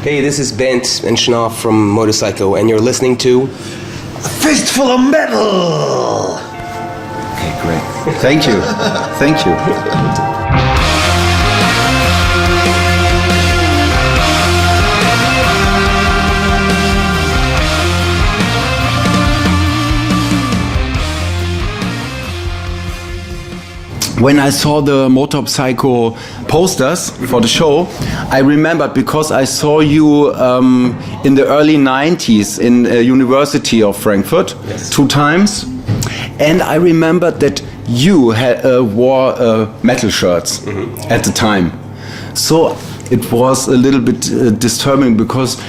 Hey, this is Bent and Schnauf from Motorpsycho, and you're listening to A Fistful of Metal! Okay, great. Thank you. Thank you. When I saw the Motorpsycho posters for the show, I remembered because I saw you in the early 90s in University of Frankfurt, yes, 2 times. And I remembered that you wore metal shirts at the time. So it was a little bit disturbing because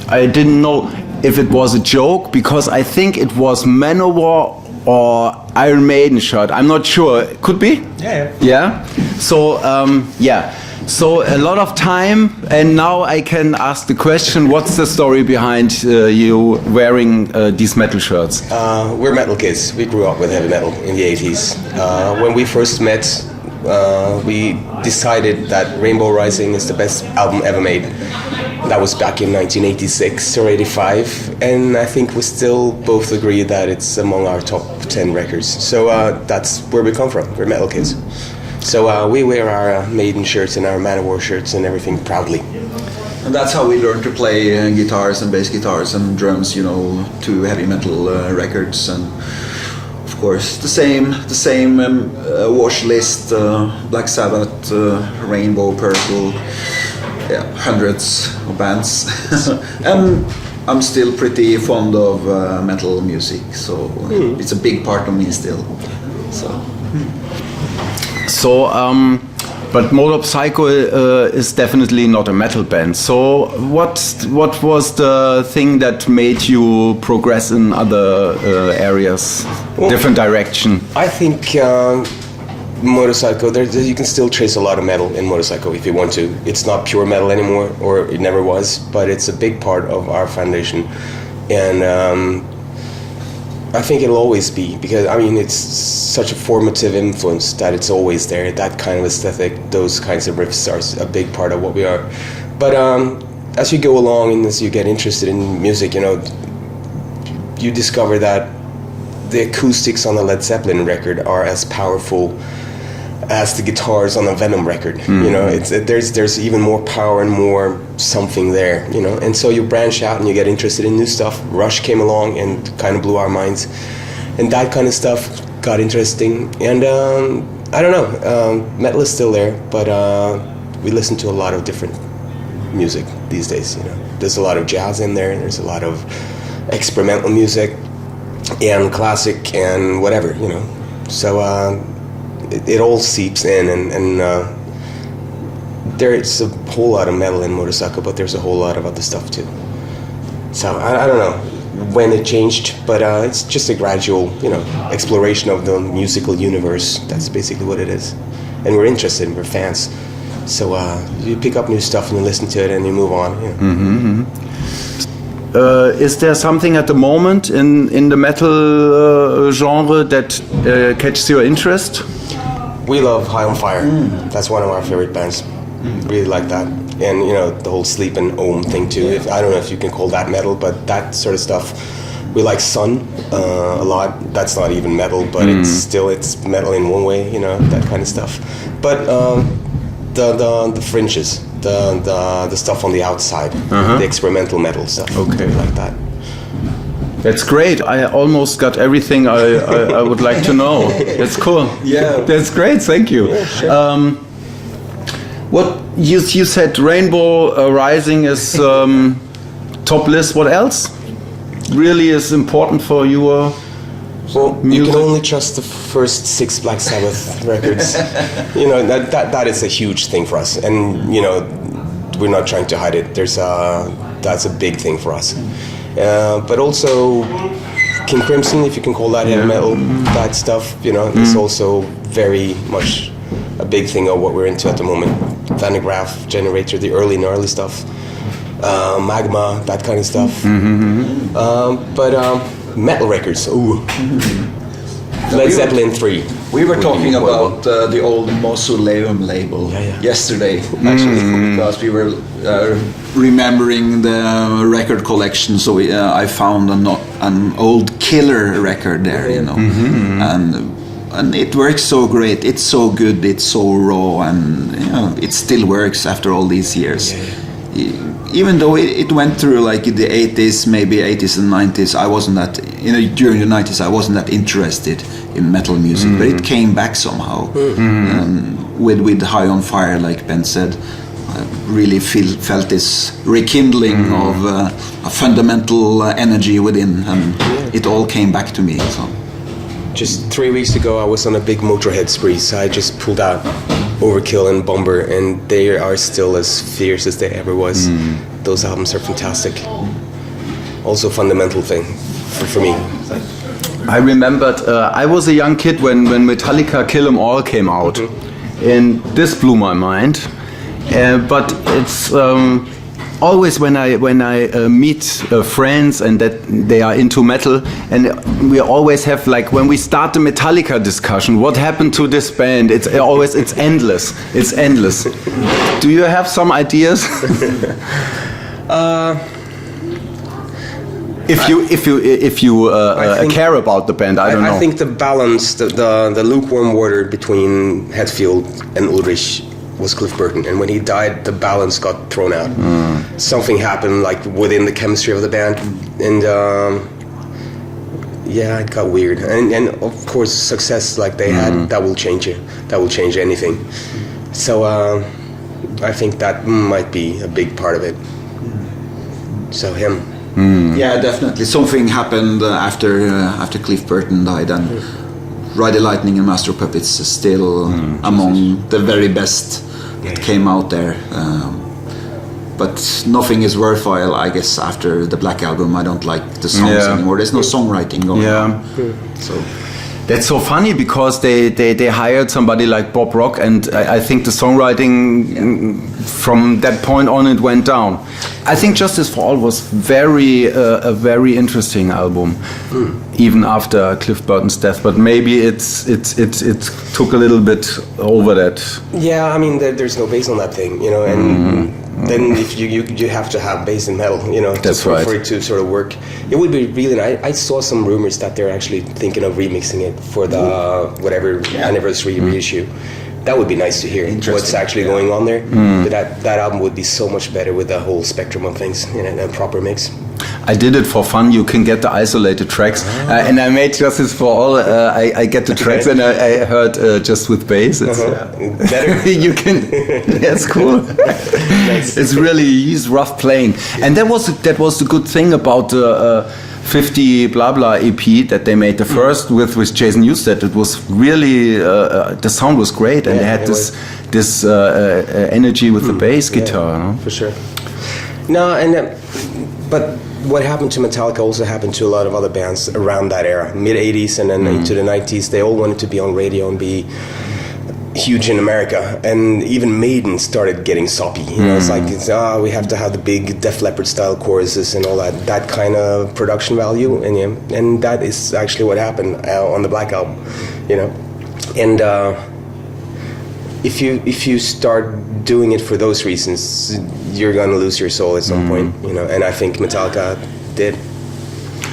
I didn't know if it was a joke, because I think it was Manowar or Iron Maiden shirt. I'm not sure. Could be? Yeah. So, So a lot of time, and now I can ask the question, what's the story behind you wearing these metal shirts? We're metal kids. We grew up with heavy metal in the 80s. When we first met, we decided that Rainbow Rising is the best album ever made. That was back in 1986 or 85, and I think we still both agree that it's among our top 10 records. So that's where we come from. We're metal kids. So we wear our Maiden shirts and our Manowar shirts and everything proudly. And that's how we learned to play guitars and bass guitars and drums, you know, to heavy metal records. And of course the same wash list, Black Sabbath, Rainbow, Purple, yeah, hundreds of bands. And I'm still pretty fond of metal music, so it's a big part of me still. But Motorpsycho is definitely not a metal band. So what was the thing that made you progress in other areas, different direction? I think Motorpsycho, you can still trace a lot of metal in Motorpsycho if you want to. It's not pure metal anymore, or it never was, but it's a big part of our foundation. And I think it'll always be, because I mean it's such a formative influence that it's always there. That kind of aesthetic, those kinds of riffs are a big part of what we are. But as you go along and as you get interested in music, you know, you discover that the acoustics on the Led Zeppelin record are as powerful as the guitars on a Venom record. You know, there's even more power and more something there, you know. And so you branch out and you get interested in new stuff. Rush came along and kind of blew our minds, and that kind of stuff got interesting. And I don't know, metal is still there, but we listen to a lot of different music these days, you know. There's a lot of jazz in there, there's a lot of experimental music and classic and whatever, you know. So it all seeps in, and there's a whole lot of metal in Motorpsycho, but there's a whole lot of other stuff too. So I don't know when it changed, but it's just a gradual, you know, exploration of the musical universe. That's basically what it is, and we're interested, we're fans. So you pick up new stuff and you listen to it and you move on. You know. Is there something at the moment in the metal genre that catches your interest? We love High on Fire. That's one of our favorite bands. Really like that. And you know, the whole Sleep and Ohm thing too. I don't know if you can call that metal, but that sort of stuff. We like Sun a lot. That's not even metal, but it's metal in one way, you know, that kind of stuff. But the fringes, the stuff on the outside, the experimental metal stuff. Okay, like that. That's great. I almost got everything I would like to know. That's cool. Yeah, that's great. Thank you. Yeah, sure. What you said, Rainbow Rising is top list. What else really is important for your Well, music? you can only trust the first 6 Black Sabbath records. You know, that is a huge thing for us, and you know, we're not trying to hide it. That's a big thing for us. But also King Crimson, if you can call that heavy metal, that stuff, you know, is also very much a big thing of what we're into at the moment. Vannegraph, Generator, the early gnarly stuff, Magma, that kind of stuff. But metal records, ooh. Led Zeppelin 3. We were talking be horrible. about the old Mausoleum label yesterday, actually, because we were remembering the record collection. So I found an old Killer record there, you know, and it works so great. It's so good. It's so raw, and you know, it still works after all these years. Even though it went through like the 80s, maybe 80s and 90s, I wasn't that, you know, during the 90s I wasn't that interested in metal music, but it came back somehow. With High on Fire, like Ben said, I really felt this rekindling of a fundamental energy within, and it all came back to me. So. Just 3 weeks ago, I was on a big Motorhead spree, so I just pulled out Overkill and Bomber, and they are still as fierce as they ever was. Those albums are fantastic. Also, fundamental thing for me. I remembered I was a young kid when Metallica Kill 'Em All came out, and this blew my mind. But it's always when I meet friends and that they are into metal, and we always have, like, when we start the Metallica discussion, what happened to this band? It's endless. It's endless. Do you have some ideas? If you care about the band, I don't know. I think the balance, the lukewarm water between Hetfield and Ulrich was Cliff Burton, and when he died, the balance got thrown out. Something happened, like, within the chemistry of the band, and it got weird. And of course, success like they had, that will change you. That will change anything. So I think that might be a big part of it. So him. Yeah, definitely. Something happened after Cliff Burton died, and Ride the Lightning and Master of Puppets is still among the very best that came out there. But nothing is worthwhile, I guess, after the Black Album. I don't like the songs anymore. There's no songwriting going on. So that's so funny, because they hired somebody like Bob Rock, and I think the songwriting from that point on, it went down. I think Justice for All was a very interesting album, even after Cliff Burton's death. But maybe it took a little bit over that. Yeah, I mean, there's no bass on that thing, you know, and then if you have to have bass in metal, you know, for it to sort of work. It would be really nice. I saw some rumors that they're actually thinking of remixing it for the whatever anniversary reissue. That would be nice to hear what's actually going on there. That album would be so much better with the whole spectrum of things in a proper mix. I did it for fun. You can get the isolated tracks, and I made Justice for All. I get the tracks, and I heard just with bass. It's better. You can. That's cool. Nice. It's really, he's rough playing, and that was the good thing about the 50 blah blah EP that they made, the first with Jason Newsted. It was really the sound was great, and they had this energy with the bass guitar. No? For sure. No, but what happened to Metallica also happened to a lot of other bands around that era, mid 80s and then into the 90s. They all wanted to be on radio and be huge in America, and even Maiden started getting soppy. You know, it's like we have to have the big Def Leppard style choruses and all that kind of production value, and that is actually what happened on the Black Album, you know. And if you start doing it for those reasons, you're gonna lose your soul at some point, you know. And I think Metallica did.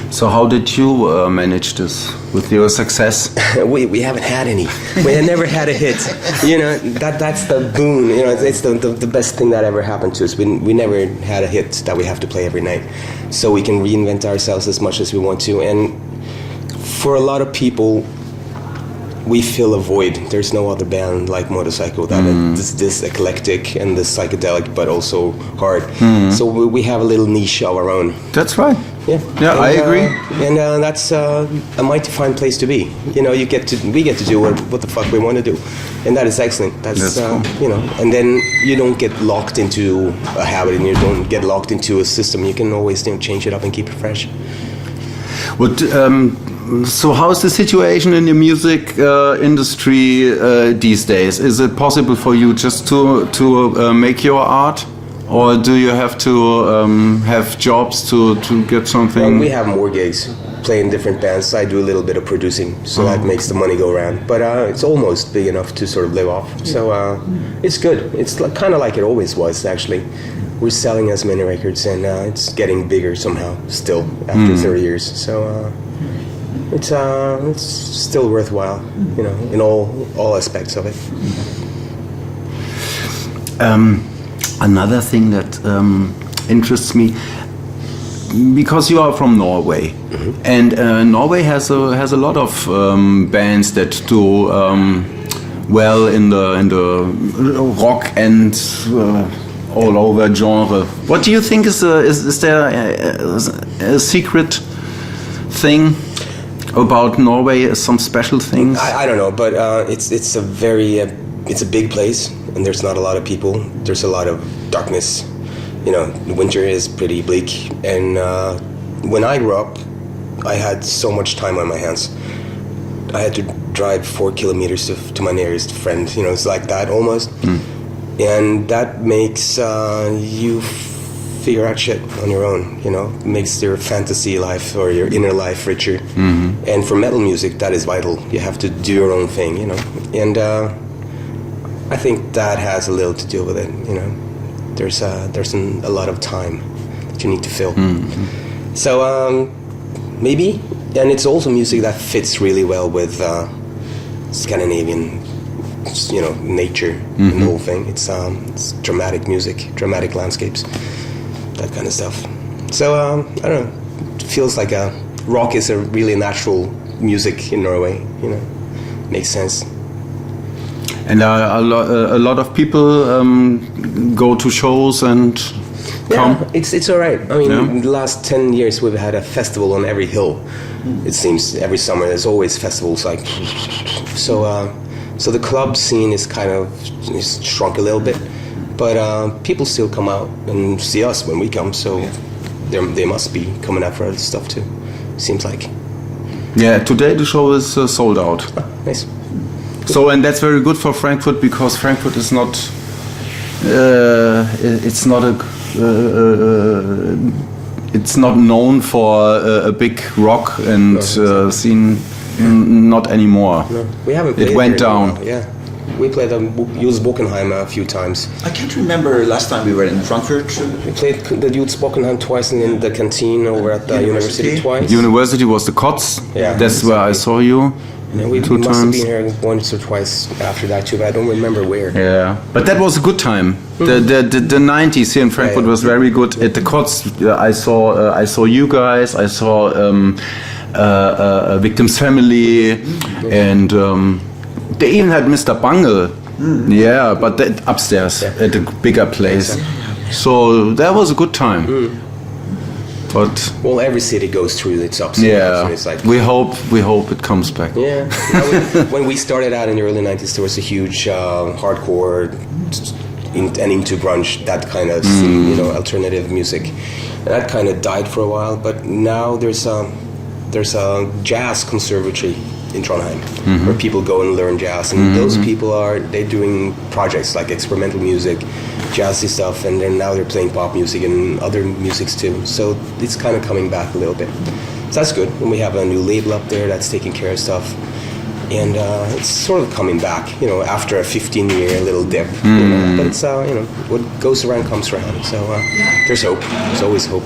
So how did you manage this with your success? we haven't had any. We had never had a hit. You know, that's the boon. You know, it's the best thing that ever happened to us. We never had a hit that we have to play every night. So we can reinvent ourselves as much as we want to. And for a lot of people, we fill a void. There's no other band like Motorpsycho that is this eclectic and this psychedelic, but also hard. So we have a little niche of our own. That's right. Yeah, I agree. And that's a mighty fine place to be. You know, we get to do what the fuck we want to do, and that is excellent. That's cool. You know, and then you don't get locked into a habit, and you don't get locked into a system. You can always change it up and keep it fresh. So how is the situation in the music industry these days? Is it possible for you just to make your art or do you have to have jobs to get something? We have more gigs, playing different bands. I do a little bit of producing, so that makes the money go around. But it's almost big enough to sort of live off. So it's good. It's kind of like it always was, actually. We're selling as many records, and it's getting bigger somehow still after 30 years. So it's still worthwhile, you know, in all aspects of it. Another thing that interests me, because you are from Norway, and Norway has a lot of bands that do well in the rock and all over genre. What do you think is there a secret thing about Norway? Some special things? I don't know, but it's a very it's a big place, and there's not a lot of people. There's a lot of darkness. You know, winter is pretty bleak, and when I grew up, I had so much time on my hands. I had to drive 4 kilometers to my nearest friend. You know, it's like that almost, and that makes you figure out shit on your own. You know, it makes your fantasy life or your inner life richer. And for metal music, that is vital. You have to do your own thing. You know, and I think that has a little to do with it. You know. There's a lot of time that you need to fill. So maybe, and it's also music that fits really well with Scandinavian, you know, nature and the whole thing. It's dramatic music, dramatic landscapes, that kind of stuff. So I don't know. It feels like rock is a really natural music in Norway. You know, makes sense. And a lot of people go to shows and come? Yeah, it's all right. I mean, in the last 10 years, we've had a festival on every hill. It seems every summer there's always festivals. Like so the club scene is kind of shrunk a little bit, but people still come out and see us when we come. So they must be coming out for other stuff too. Seems like. Yeah, today the show is sold out. Oh, nice. So, and that's very good for Frankfurt, because Frankfurt is not, it's not known for a big rock and scene, not anymore. No, we haven't played it went down. Yeah, we played Jules Bockenheim a few times. I can't remember last time we were in Frankfurt. We played the Jules Bockenheim twice, and in the canteen over at the university twice. University was the Kotz. Yeah, that's where I saw you. Yeah, we two must times. have been here once or twice after that too, but I don't remember where. Yeah, but that was a good time. The 90s here in Frankfurt was very good. At the Kotz, I saw you guys. I saw Victim's Family, and they even had Mr. Bungle. Yeah, but upstairs at a bigger place. So that was a good time. But well, every city goes through its ups and downs. It's like, we hope it comes back. Yeah, when we started out in the early 90s, there was a huge hardcore and into grunge, that kind of scene, you know, alternative music, and that kind of died for a while. But now there's a jazz conservatory in Trondheim where people go and learn jazz, and those people they're doing projects like experimental music, jazzy stuff, and then now they're playing pop music and other musics too. So it's kind of coming back a little bit. So that's good. And we have a new label up there that's taking care of stuff, and it's sort of coming back, you know, after a 15-year little dip. You know? But it's you know, what goes around comes around. So there's hope. There's always hope.